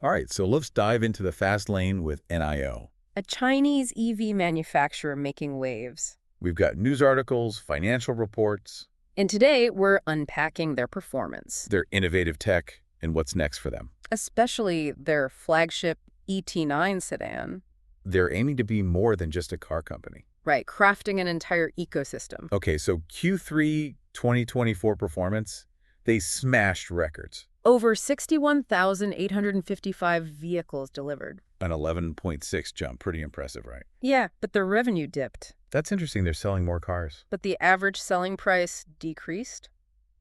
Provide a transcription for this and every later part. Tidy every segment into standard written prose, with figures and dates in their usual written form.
All right, so let's dive into the fast lane with NIO. A Chinese EV manufacturer making waves. We've got news articles, financial reports, And today, we're unpacking their performance, their innovative tech, and what's next for them. especially their flagship ET9 sedan. They're aiming to be more than just a car company. Right, crafting an entire ecosystem. Okay, so Q3 2024 performance, they smashed records. Over 61,855 vehicles delivered. An 11.6 jump, pretty impressive, right? Yeah, but their revenue dipped. That's interesting, they're selling more cars. But the average selling price decreased.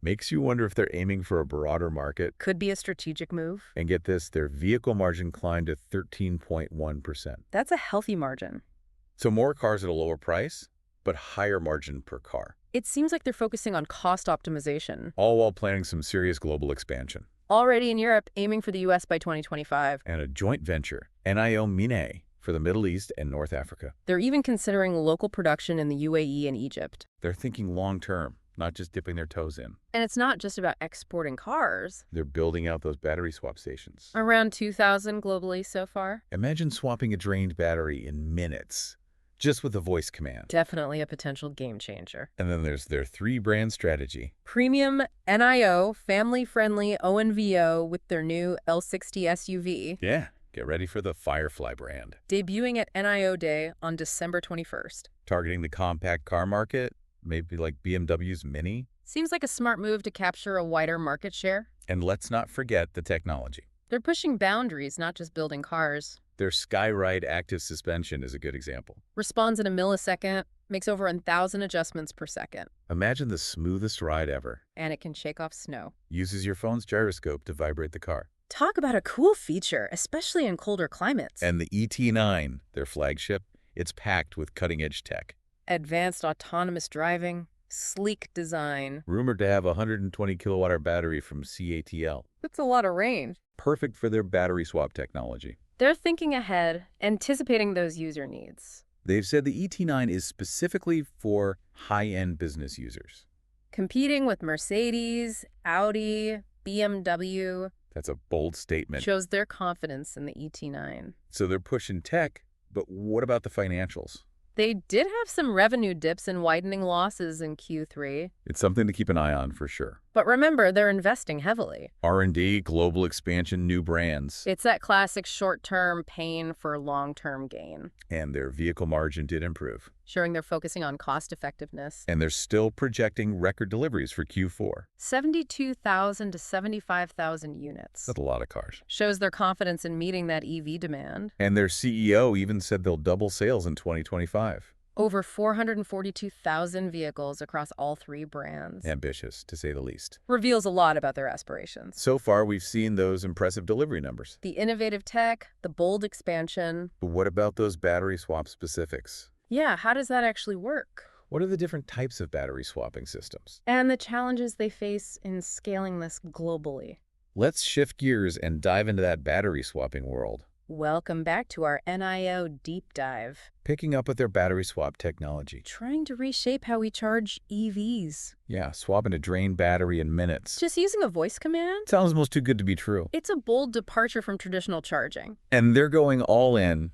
Makes you wonder if they're aiming for a broader market. Could be a strategic move. And get this, their vehicle margin climbed to 13.1%. That's a healthy margin. So more cars at a lower price, but higher margin per car. It seems like they're focusing on cost optimization. All while planning some serious global expansion. Already in Europe, aiming for the US by 2025. And a joint venture, NIO Mine, for the Middle East and North Africa. They're even considering local production in the UAE and Egypt. They're thinking long-term, not just dipping their toes in. And it's not just about exporting cars. They're building out those battery swap stations. Around 2,000 globally so far. Imagine swapping a drained battery in minutes, just with a voice command. Definitely a potential game changer. And then there's their three-brand strategy. Premium NIO, family-friendly ONVO with their new L60 SUV. Yeah, get ready for the Firefly brand. Debuting at NIO Day on December 21st. Targeting the compact car market, maybe like BMW's Mini. Seems like a smart move to capture a wider market share. And let's not forget the technology. They're pushing boundaries, not just building cars. Their Skyride active suspension is a good example. Responds in a millisecond, makes over 1,000 adjustments per second. Imagine the smoothest ride ever. And it can shake off snow. Uses your phone's gyroscope to vibrate the car. Talk about a cool feature, especially in colder climates. And the ET9, their flagship, it's packed with cutting-edge tech. Advanced autonomous driving, sleek design. Rumored to have a 120 kilowatt-hour battery from CATL. That's a lot of range. Perfect for their battery swap technology. They're thinking ahead, anticipating those user needs. They've said the ET9 is specifically for high-end business users. Competing with Mercedes, Audi, BMW. That's a bold statement. Shows their confidence in the ET9. So they're pushing tech, but what about the financials? They did have some revenue dips and widening losses in Q3. It's something to keep an eye on for sure. But remember, they're investing heavily. R&D, global expansion, new brands. It's that classic short-term pain for long-term gain. And their vehicle margin did improve. Showing they're focusing on cost effectiveness. And they're still projecting record deliveries for Q4. 72,000 to 75,000 units. That's a lot of cars. Shows their confidence in meeting that EV demand. And their CEO even said they'll double sales in 2025. Over 442,000 vehicles across all three brands. Ambitious, to say the least. Reveals a lot about their aspirations. So far, we've seen those impressive delivery numbers. The innovative tech, the bold expansion. But what about those battery swap specifics? Yeah, how does that actually work? What are the different types of battery swapping systems? And the challenges they face in scaling this globally. Let's shift gears and dive into that battery swapping world. Welcome back to our NIO Deep Dive. Picking up with their battery swap technology. Trying to reshape how we charge EVs. Yeah, swapping a drained battery in minutes. Just using a voice command? Sounds almost too good to be true. It's a bold departure from traditional charging. And they're going all in,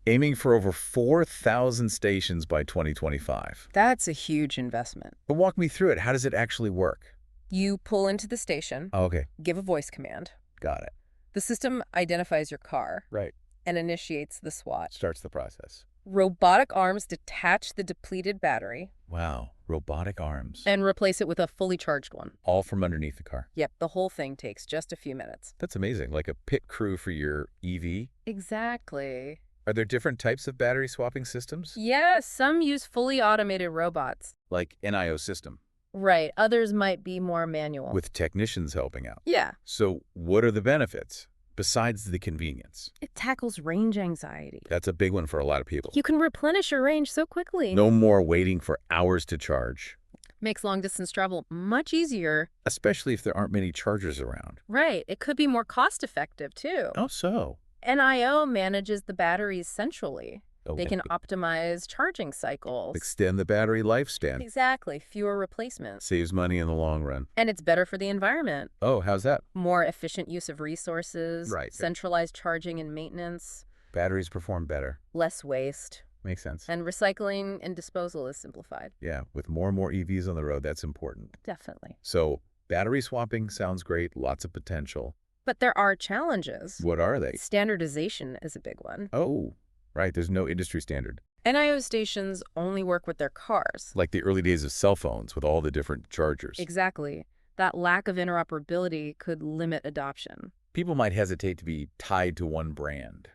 aiming for over 4,000 stations by 2025. That's a huge investment. But walk me through it. How does it actually work? You pull into the station, Oh, okay, give a voice command. got it. The system identifies your car Right, and initiates the swap. starts the process. Robotic arms detach the depleted battery Wow, robotic arms. and replace it with a fully charged one. All from underneath the car. Yep, the whole thing takes just a few minutes. That's amazing, like a pit crew for your EV. Exactly. Are there different types of battery swapping systems? Yeah, some use fully automated robots. Like NIO system, Right, others might be more manual. with technicians helping out. Yeah, So what are the benefits, besides the convenience? it tackles range anxiety. That's a big one for a lot of people. You can replenish your range so quickly. No more waiting for hours to charge, Makes long-distance travel much easier. especially if there aren't many chargers around. Right, it could be more cost-effective, too. Oh, so? NIO manages the batteries centrally. They Okay. can optimize charging cycles. Extend the battery lifespan. Exactly, fewer replacements. Saves money in the long run. And it's better for the environment. Oh, how's that? More efficient use of resources, Right. centralized charging and maintenance, Batteries perform better. less waste, Makes sense. and recycling and disposal is simplified. Yeah, with more and more EVs on the road, that's important. Definitely. So battery swapping sounds great, lots of potential. But there are challenges. What are they? Standardization is a big one. Oh, right, there's no industry standard. NIO stations only work with their cars. Like the early days of cell phones with all the different chargers. Exactly. That lack of interoperability could limit adoption. People might hesitate to be tied to one brand.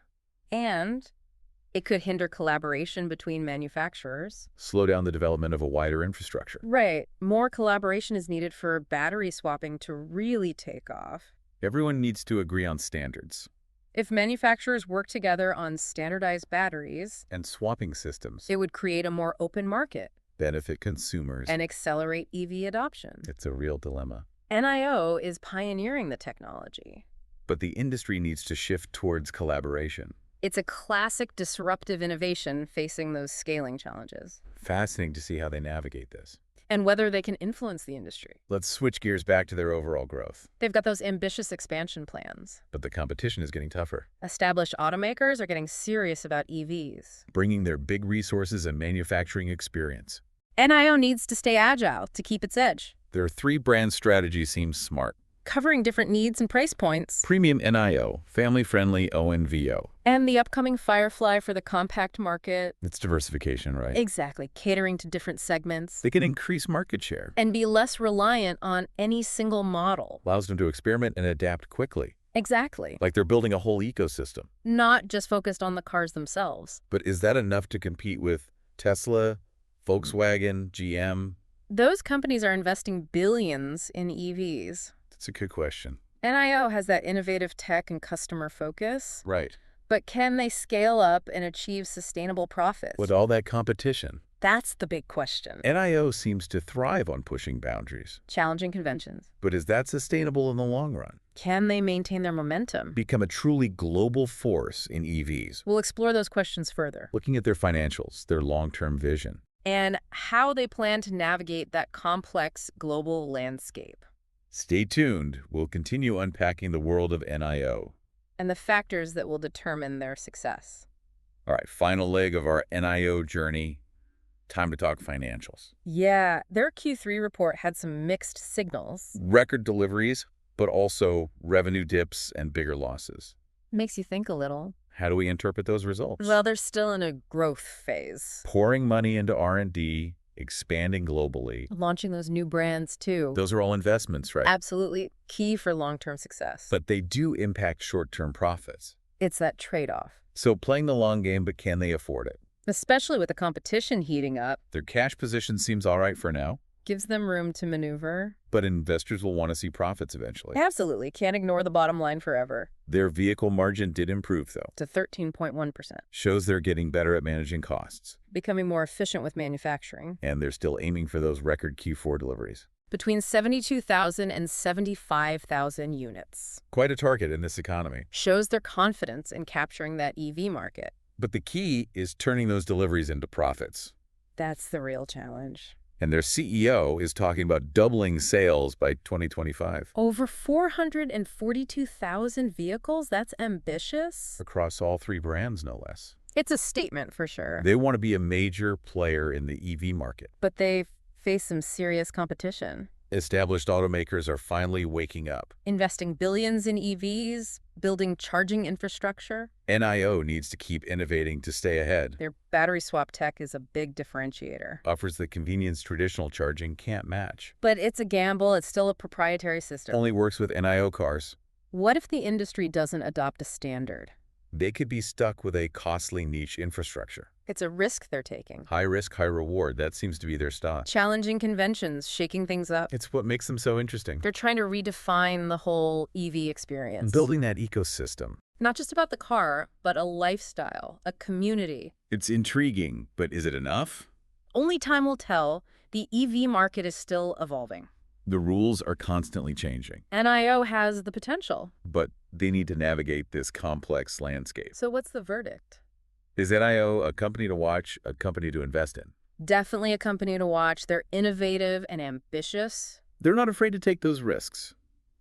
And it could hinder collaboration between manufacturers. Slow down the development of a wider infrastructure. Right. More collaboration is needed for battery swapping to really take off. Everyone needs to agree on standards. If manufacturers work together on standardized batteries, And swapping systems it would create a more open market benefit consumers. and accelerate EV adoption. It's a real dilemma. NIO is pioneering the technology. But the industry needs to shift towards collaboration. It's a classic disruptive innovation facing those scaling challenges. Fascinating to see how they navigate this. And whether they can influence the industry. Let's switch gears back to their overall growth. They've got those ambitious expansion plans. But the competition is getting tougher, Established automakers are getting serious about EVs. bringing their big resources and manufacturing experience. NIO needs to stay agile to keep its edge, Their three-brand strategy seems smart. covering different needs and price points. Premium NIO, family-friendly ONVO. And the upcoming Firefly for the compact market. It's diversification, right? Exactly, catering to different segments. They can increase market share. And be less reliant on any single model. Allows them to experiment and adapt quickly, Exactly. like they're building a whole ecosystem. Not just focused on the cars themselves. But is that enough to compete with Tesla, Volkswagen, GM? Those companies are investing billions in EVs. That's a good question. NIO has that innovative tech and customer focus, Right. but can they scale up and achieve sustainable profits? With all that competition, That's the big question. NIO seems to thrive on pushing boundaries. Challenging conventions. But is that sustainable in the long run? Can they maintain their momentum? Become a truly global force in EVs? We'll explore those questions further. Looking at their financials, their long-term vision. And how they plan to navigate that complex global landscape. Stay tuned. We'll continue unpacking the world of NIO. And the factors that will determine their success. All right, final leg of our NIO journey. Time to talk financials. Yeah, their Q3 report had some mixed signals. Record deliveries, but also revenue dips and bigger losses. Makes you think a little. How do we interpret those results? Well, they're still in a growth phase. Pouring money into R&D, expanding globally. Launching those new brands, too. Those are all investments, right? Absolutely key for long-term success. But they do impact short-term profits. It's that trade-off. So playing the long game, but can they afford it? Especially with the competition heating up, Their cash position seems all right for now, gives them room to maneuver. but investors will want to see profits eventually. Absolutely. Can't ignore the bottom line forever. Their vehicle margin did improve, though. To 13.1%. Shows they're getting better at managing costs. Becoming more efficient with manufacturing. And they're still aiming for those record Q4 deliveries. Between 72,000 and 75,000 units. Quite a target in this economy. Shows their confidence in capturing that EV market. But the key is turning those deliveries into profits. That's the real challenge. And their CEO is talking about doubling sales by 2025. Over 442,000 vehicles? That's ambitious. Across all three brands, no less. It's a statement for sure. They want to be a major player in the EV market. But they face some serious competition. Established automakers are finally waking up. Investing billions in EVs, building charging infrastructure. NIO needs to keep innovating to stay ahead. Their battery swap tech is a big differentiator. Offers the convenience traditional charging can't match. But it's a gamble. It's still a proprietary system. Only works with NIO cars. What if the industry doesn't adopt a standard? They could be stuck with a costly niche infrastructure. It's a risk they're taking. High risk, high reward. That seems to be their stock. Challenging conventions, shaking things up. It's what makes them so interesting. They're trying to redefine the whole EV experience. Building that ecosystem. Not just about the car, but a lifestyle, a community. It's intriguing, but is it enough? Only time will tell. The EV market is still evolving. The rules are constantly changing, NIO has the potential. but they need to navigate this complex landscape. So what's the verdict? Is NIO a company to watch, a company to invest in? Definitely a company to watch. They're innovative and ambitious. They're not afraid to take those risks.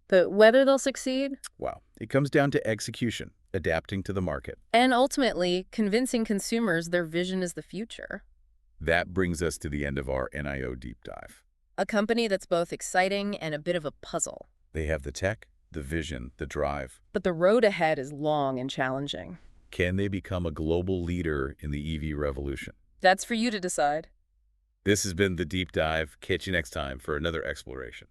But whether they'll succeed, Wow. It comes down to execution, adapting to the market. and ultimately convincing consumers their vision is the future. That brings us to the end of our NIO deep dive. A company that's both exciting and a bit of a puzzle. They have the tech, the vision, the drive. But the road ahead is long and challenging. Can they become a global leader in the EV revolution? That's for you to decide. This has been the deep dive. Catch you next time for another exploration.